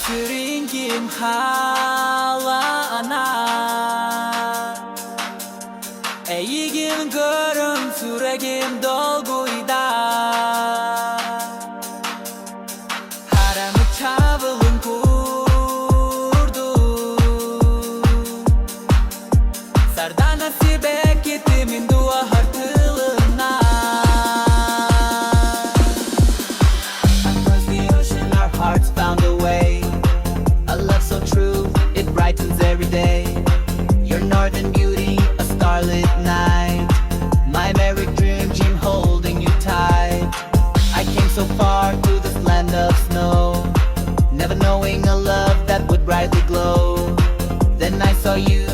Süringim halana Eğigim görüm süregim dolguyda Haramı çavılım kurdu Sarda nasibe gittimin dua hartılığına Across the ocean our hearts found a way A love so true, it brightens every day Your northern beauty, a starlit night My American dream holding you tight I came so far to this land of snow Never knowing a love that would brightly glow Then I saw you,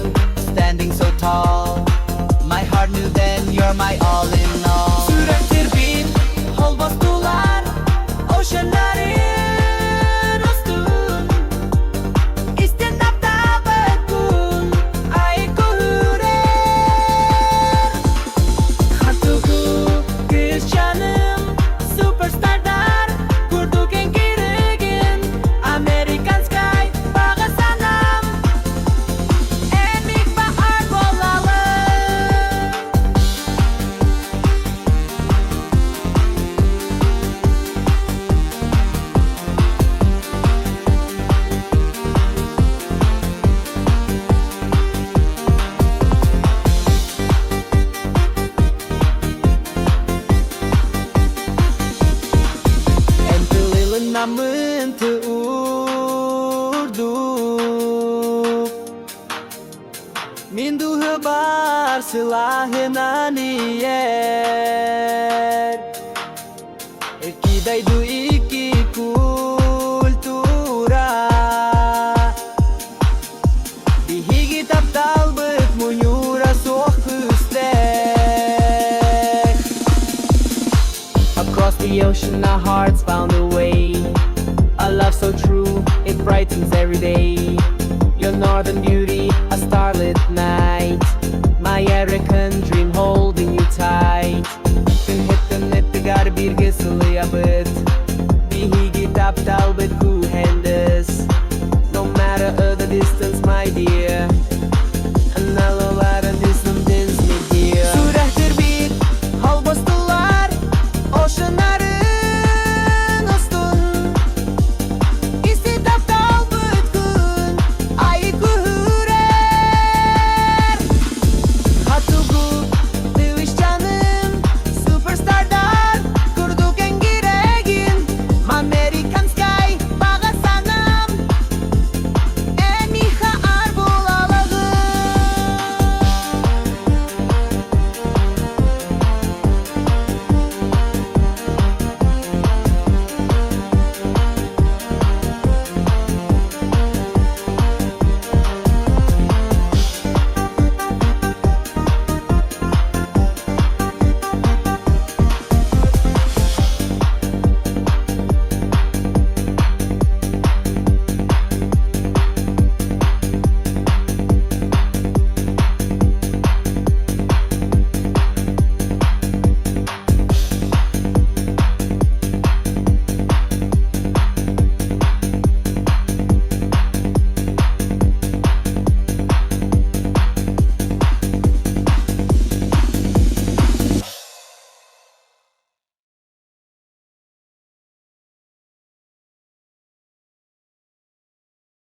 standing so tall My heart knew then you're my all in all Sürektir bin, hol bastılar Oceanları Namun teurdu Mindu hebar silahına niyet Erkidaydu iki kultura Bihigi taptal bıt munyura soğuk üstek Across the ocean our hearts found a way A love so true, it brightens every day Your northern beauty, a starlit night My American dream holding you tight Tüm hep bir gısılı yapıt Bihigi taptal bit